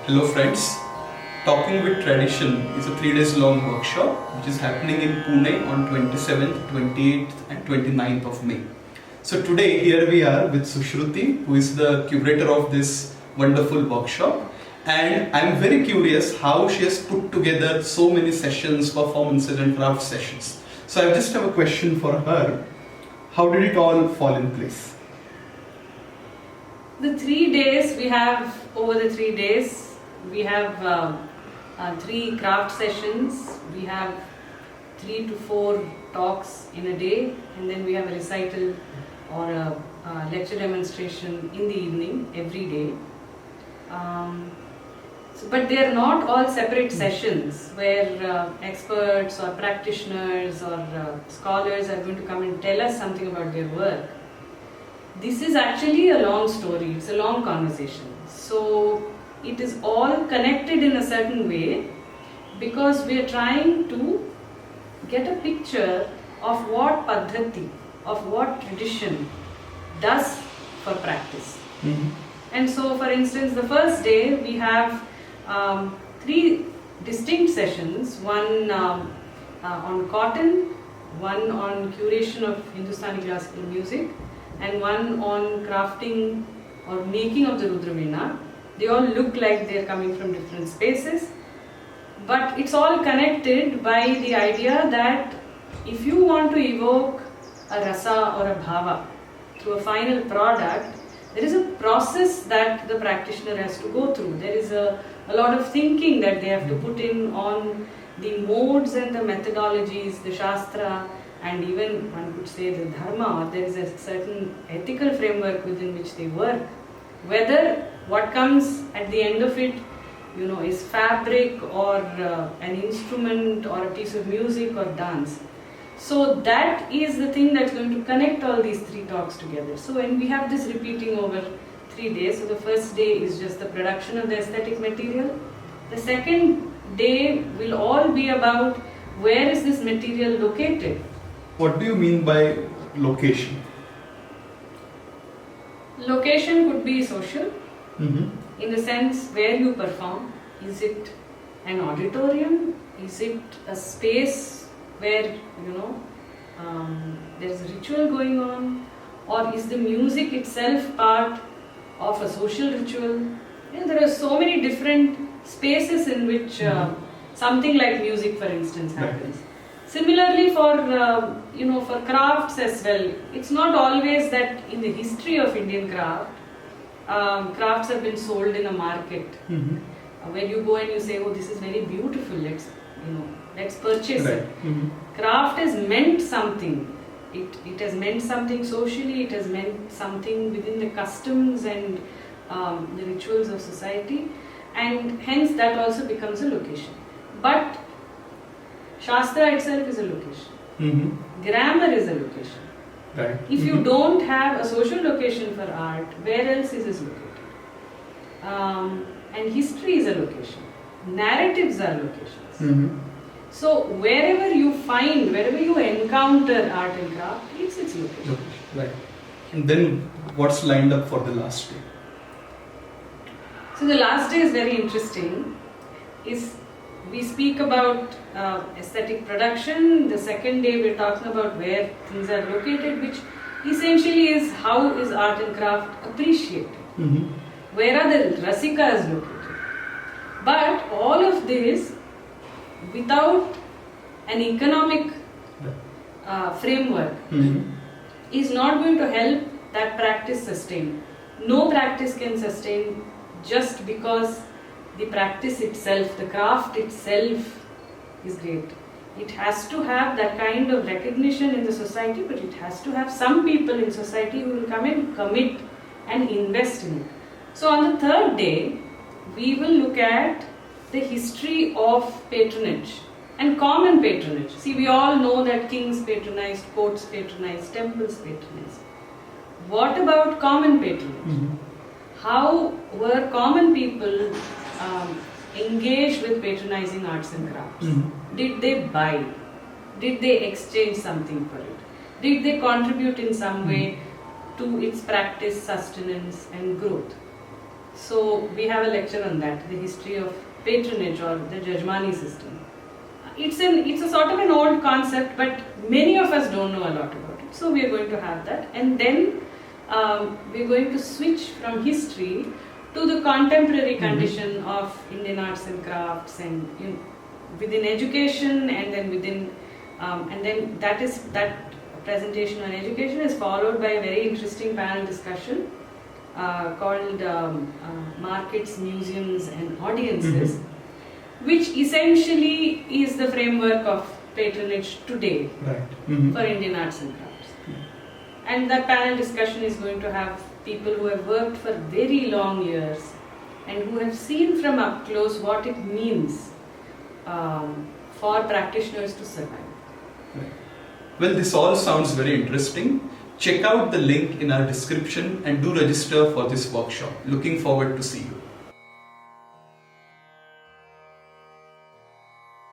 Hello friends, Talking with Tradition is a 3 days long workshop which is happening in Pune on 27th, 28th and 29th of May. So today here we are with Sushruti, who is the curator of this wonderful workshop, and I'm very curious how she has put together so many sessions, performances and craft sessions. So I just have a question for her. How did it all fall in place? The 3 days we have, over the 3 days, we have 3 craft sessions, we have 3 to 4 talks in a day, and then we have a recital or a lecture demonstration in the evening every day. But they are not all separate sessions where experts or practitioners or scholars are going to come and tell us something about their work. This is actually a long story, it's a long conversation. So it is all connected in a certain way because we are trying to get a picture of what Paddhati, of what tradition does for practice. And so, for instance, the first day we have 3 distinct sessions, one on cotton, one on curation of Hindustani classical music, and one on crafting or making of the Rudraveena. They all look like they are coming from different spaces, but it's all connected by the idea that if you want to evoke a rasa or a bhava through a final product, there is a process that the practitioner has to go through. There is a lot of thinking that they have to put in on the modes and the methodologies, the shastra, and even one could say the dharma, or there is a certain ethical framework within which they work. Whether what comes at the end of it, is fabric or an instrument or a piece of music or dance. So that is the thing that's going to connect all these 3 talks together. So when we have this repeating over 3 days, so the first day is just the production of the aesthetic material. The second day will all be about where is this material located. What do you mean by location? Location could be social, in the sense where you perform. Is it an auditorium? Is it a space where, there is a ritual going on? Or is the music itself part of a social ritual? There are so many different spaces in which something like music, for instance, happens. Right. Similarly for crafts as well, it's not always that in the history of Indian craft, crafts have been sold in a market. Where you go and you say, oh, this is very beautiful, let's purchase it. Craft has meant something. It has meant something socially, it has meant something within the customs and the rituals of society, and hence that also becomes a location. But Shastra itself is a location. Grammar is a location. Right. If you don't have a social location for art, where else is it located? And history is a location. Narratives are locations. So wherever you encounter art and craft, it's its location. Right. And then what's lined up for the last day? So the last day is very interesting. We speak about aesthetic production. The second day we're talking about where things are located, which essentially is how is art and craft appreciated. Where are the rasikas located? But all of this without an economic framework is not going to help that practice sustain. No practice can sustain just because the practice itself, the craft itself is great. It has to have that kind of recognition in the society, but it has to have some people in society who will come and commit and invest in it. So on the third day, we will look at the history of patronage and common patronage. See, we all know that kings patronized, courts patronized, temples patronized. What about common patronage? How were common people engaged with patronizing arts and crafts? Did they buy? Did they exchange something for it? Did they contribute in some way to its practice, sustenance and growth? So we have a lecture on that, the history of patronage or the Jajmani system. It's a sort of an old concept, but many of us don't know a lot about it. So we are going to have that, and then we're going to switch from history to the contemporary condition of Indian arts and crafts, and within education, and then that presentation on education is followed by a very interesting panel discussion called Markets, Museums and Audiences, which essentially is the framework of patronage today for Indian arts and crafts. And that panel discussion is going to have people who have worked for very long years and who have seen from up close what it means for practitioners to survive. Well, this all sounds very interesting. Check out the link in our description and do register for this workshop. Looking forward to see you.